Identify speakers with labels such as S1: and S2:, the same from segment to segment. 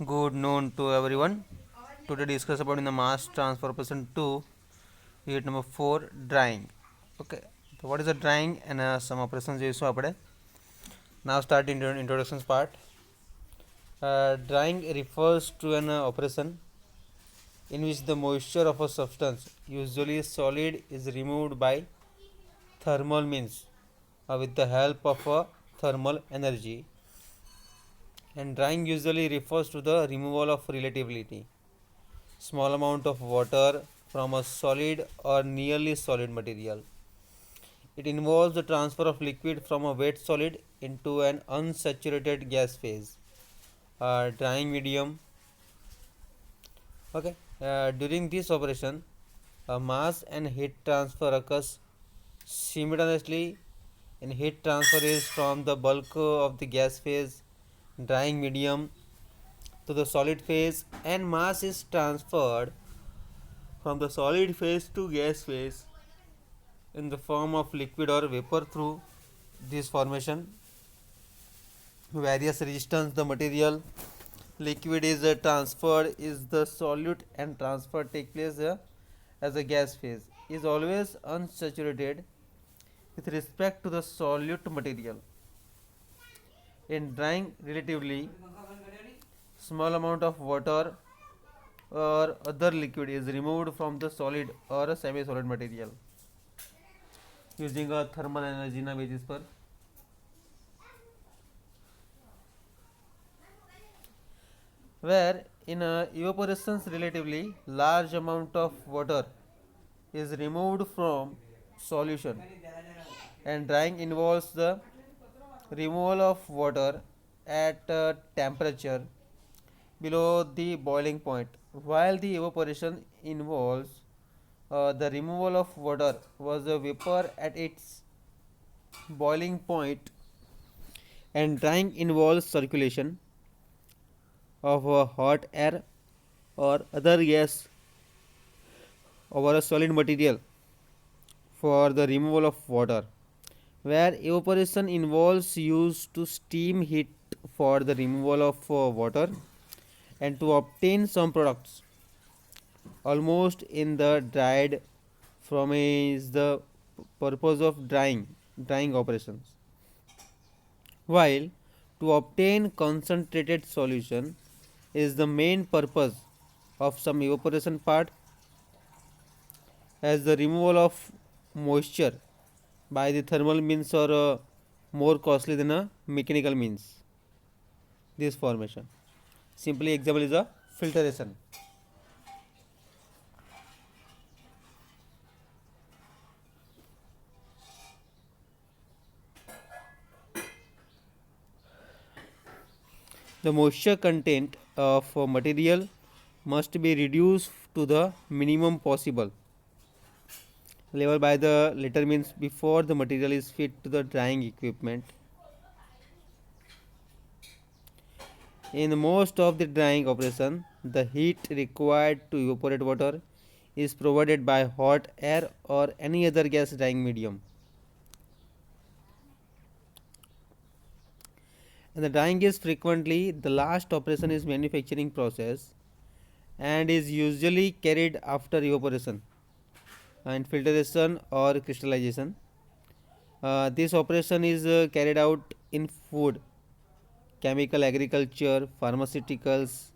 S1: Good noon to everyone. Today discuss about in the mass transfer operation 2, unit number 4, drying. Okay, so what is the drying and some operations చేసాం అప్పుడే. Now start introductions part. Drying refers to an operation in which the moisture of a substance, usually solid, is removed by thermal means with the help of a thermal energy. And drying usually refers to the removal of relatively small amount of water from a solid or nearly solid material. It involves the transfer of liquid from a wet solid into an unsaturated gas phase, drying medium. Okay. During this operation, mass and heat transfer occurs simultaneously, and heat transfer is from the bulk of the gas phase, drying medium, to the solid phase, and mass is transferred from the solid phase to gas phase in the form of liquid or vapor. Through this formation, various resistance the material liquid is transferred is the solute, and transfer take place as a gas phase is always unsaturated with respect to the solute material. In drying, relatively small amount of water or other liquid is removed from the solid or a semi solid material using a thermal energy na basis पर, where in evaporations relatively large amount of water is removed from solution, and drying involves the removal of water at a temperature below the boiling point, while the evaporation involves the removal of water was a vapor at its boiling point, and drying involves circulation of hot air or other gas over a solid material for the removal of water, where evaporation involves use to steam heat for the removal of water and to obtain some products. Almost in the dried from is the purpose of drying operations, while to obtain concentrated solution is the main purpose of some evaporation part, as the removal of moisture by the thermal means are more costly than a mechanical means. This formation. Simply example is a filtration. The moisture content of a material must be reduced to the minimum possible level by the latter means before the material is fit to the drying equipment. In most of the drying operation, the heat required to evaporate water is provided by hot air or any other gas drying medium. And the drying is frequently the last operation is manufacturing process and is usually carried after evaporation and filtration or crystallization. This operation is carried out in food, chemical agriculture, pharmaceuticals,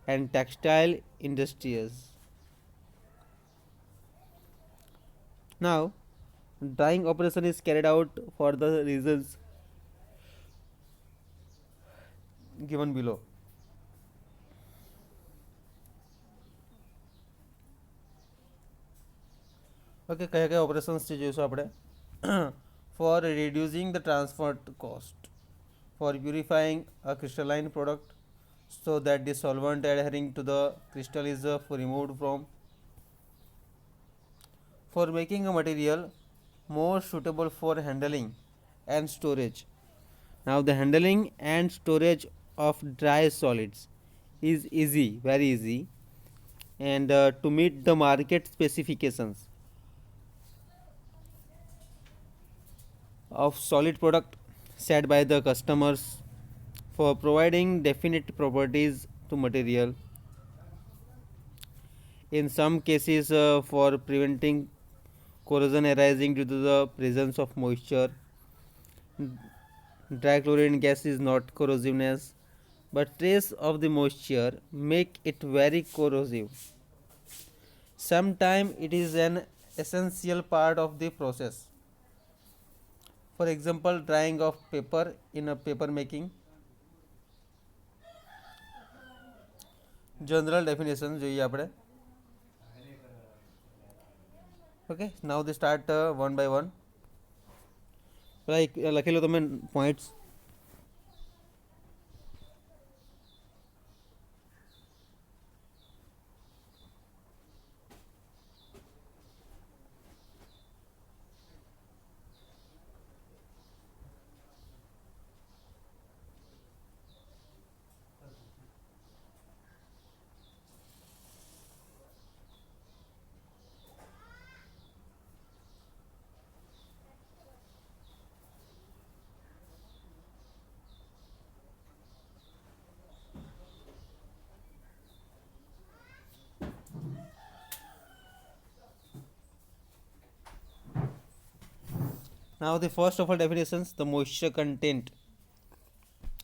S1: and textile industries. Now, drying operation is carried out for the reasons given below. Okay, કયા કયા operations છે જોઈશું આપણે. For reducing the transport cost, for purifying a crystalline product so that the solvent adhering to the crystal is removed from, for making a material more suitable for handling and storage. Now the handling and storage of dry solids is easy, very easy, and to meet the market specifications of solid product set by the customers, for providing definite properties to material. In some cases, for preventing corrosion arising due to the presence of moisture, dry chlorine gas is not corrosiveness, but trace of the moisture make it very corrosive. Sometimes it is an essential part of the process. For example, drying of paper in a paper making. General definition જોઈએ આપણે. Okay, now they start one by one. લખી લો તમે points. Now the first of all definitions, the moisture content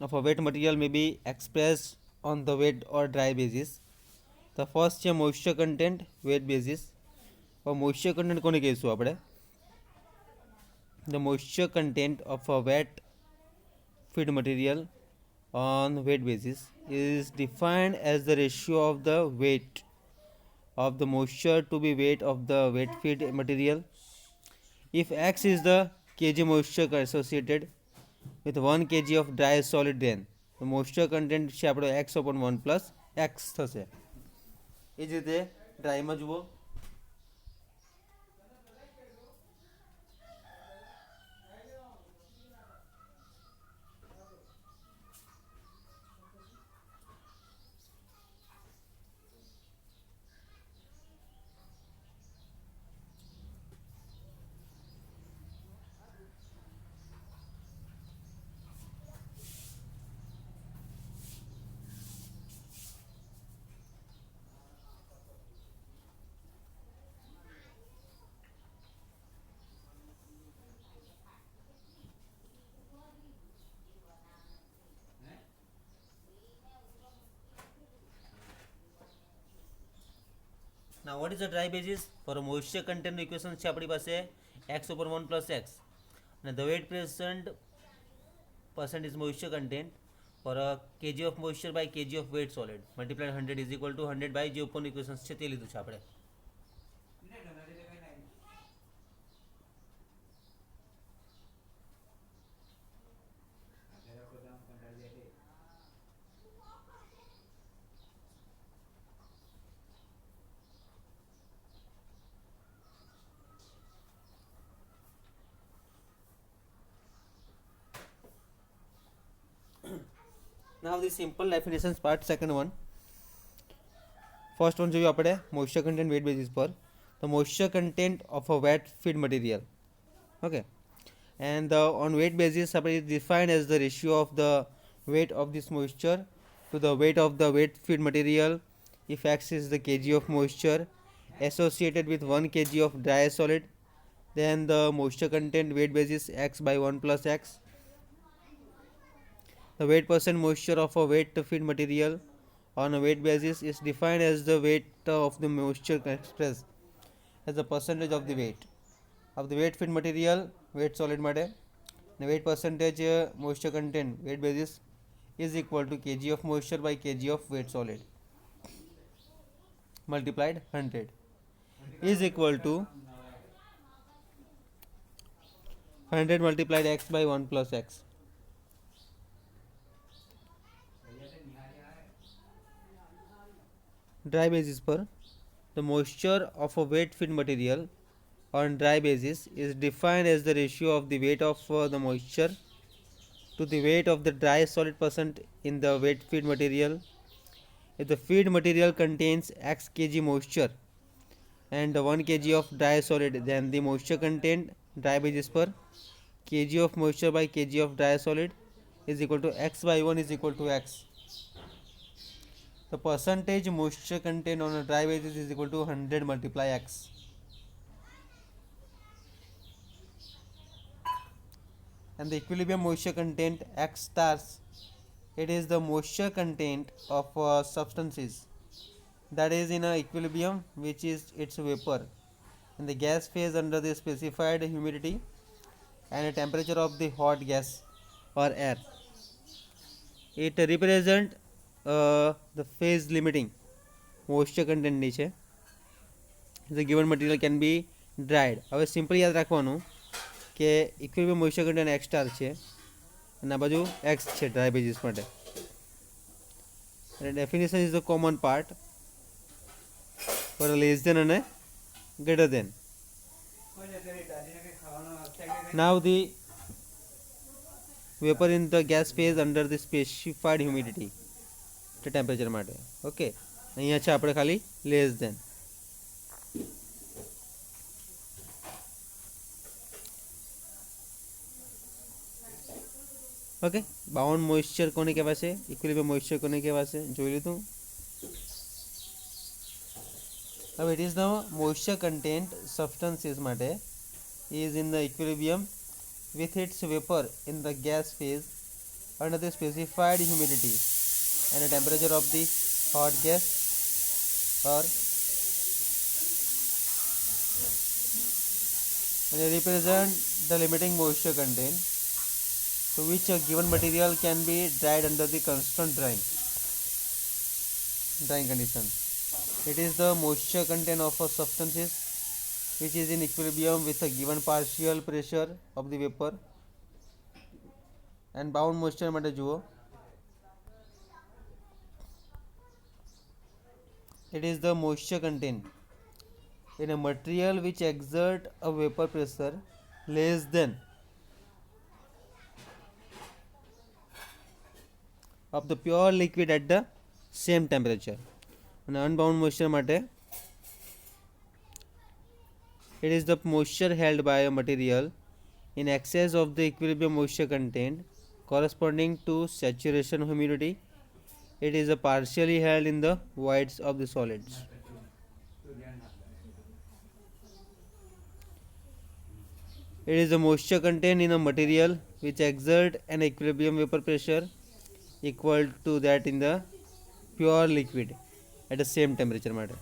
S1: of a wet material may be expressed on the wet or dry basis. The first છે moisture content wet basis. Moisture content કોને કહીશું આપણે? The moisture content of a wet feed material on wet basis is defined as the ratio of the weight of the moisture to the weight of the wet feed material. If X is the kg moisture associated with 1 kg of dry solid, then the moisture content છે આપણો x upon 1 plus x થશે. એ જ રીતે ડ્રાયમાં જુઓ. Now what is the dry basis? For a moisture content equation છે આપણી પાસે x over 1 plus x and the weight percent is moisture content for a kg of moisture by kg of weight solid multiplied 100 is equal to 100 by જે ઉપરનું equation છે તે લીધું છે આપણે. Now the simple definitions part, second one. First one જોઈએ આપણે moisture content weight basis પર. The moisture content of a wet feed material. Okay. And on weight basis આપણે defined as the ratio of the weight of this moisture to the weight of the wet feed material. If X is the kg of moisture associated with 1 kg of dry solid, then the moisture content weight basis x by 1 plus x. The weight percent moisture of a wet feed material on a weight basis is defined as the weight of the moisture expressed as a percentage of the wet feed material wet solid માટે. The weight percentage moisture content weight basis is equal to kg of moisture by kg of wet solid multiplied 100 is equal to 100 multiplied x by 1 plus x. Dry basis per, the moisture of a wet feed material on dry basis is defined as the ratio of the weight of the moisture to the weight of the dry solid percent in the wet feed material. If the feed material contains x kg moisture and 1 kg of dry solid, then the moisture content dry basis per kg of moisture by kg of dry solid is equal to x by 1 is equal to x. The percentage moisture content on a dry basis is equal to 100 multiply x. And the equilibrium moisture content x stars, it is the moisture content of substances that is in a equilibrium, which is its vapor in the gas phase under the specified humidity and a temperature of the hot gas or air. It represent the phase limiting moisture content નીચે. The given material can be dried. હવે simple યાદ રાખવાનું કે equilibrium moisture content x star છે અને આ બાજુ x છે ડ્રાય બેઝિસ માટે. અને definition is the common part for less than અને greater than. Now the vapor in the gas phase under the specified humidity the temperature માટે. Okay, અહીંયા છે આપણે ખાલી less than. Okay, bound moisture કોને કહેવાશે, ઇક્વિલિબ્રિયમ મોઇસ્ચર કોને કહેવાશે જોઈ લીધું. હવે it is the moisture content substances માટે is in the equilibrium with its vapor in the gas phase under the specified humidity and the temperature of the hot gas or and they represent the limiting moisture content to which a given material can be dried under the constant drying condition. It is the moisture content of a substances which is in equilibrium with a given partial pressure of the vapor. And bound moisture માટે જુઓ, it is the moisture content in a material which exert a vapor pressure less than of the pure liquid at the same temperature. And unbound moisture માટે it is the moisture held by a material in excess of the equilibrium moisture content corresponding to saturation humidity. It is a partially held in the voids of the solids. It is the moisture content in a material which exert an equilibrium vapor pressure equal to that in the pure liquid at the same temperature માટે.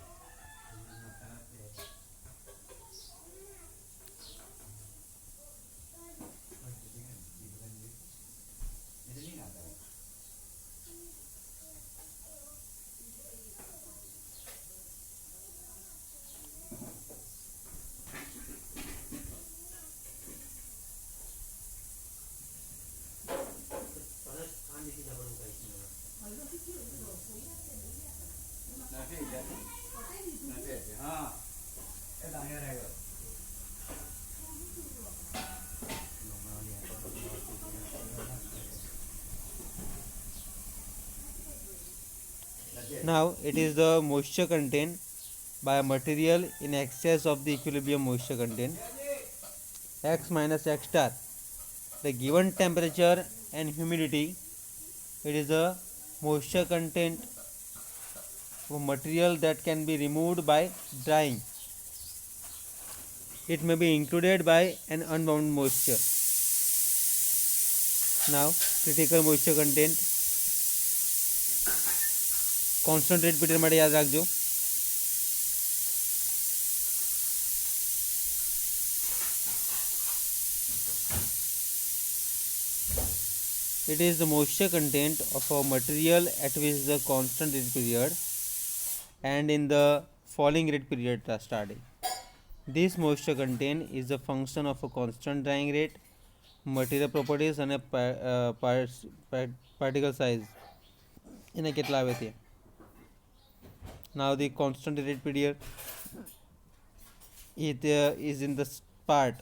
S1: Now it is the moisture content by a material in excess of the equilibrium moisture content x minus x star. The given temperature and humidity, it is a moisture content of material that can be removed by drying. It may be included by an unbound moisture. Now critical moisture content concentrate period માટે યાદ રાખજો. It is the moisture content of a material at which the constant rate period and in the falling rate period are starting. This moisture content is a function of a constant drying rate, material properties and a particle size. એને કેટલા આવે તે. Now the constant rate period it is in the part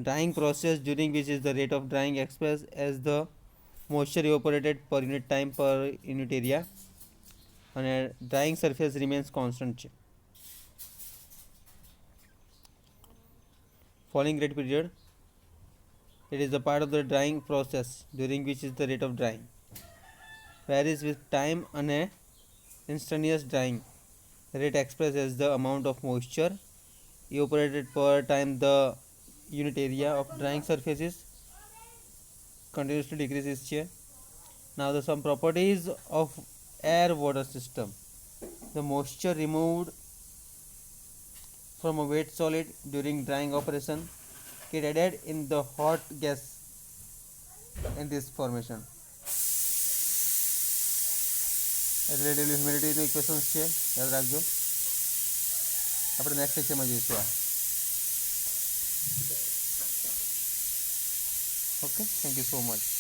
S1: drying process during which is the rate of drying expressed as the moisture evaporated per unit time per unit area and drying surface remains constant છે. Falling rate period, it is the part of the drying process during which is the rate of drying varies with time and instantaneous drying rate expressed as the amount of moisture evaporated per time the unit area of drying surfaces continues to decrease each year. Now the some properties of air water system. The moisture removed from a wet solid during drying operation get added in the hot gas in this formation. Relative હ્યુમિડિટીનું equations છે, યાદ રાખજો. આપણે next લેક્ચરમાં જોઈશું આ. Okay, thank you so much.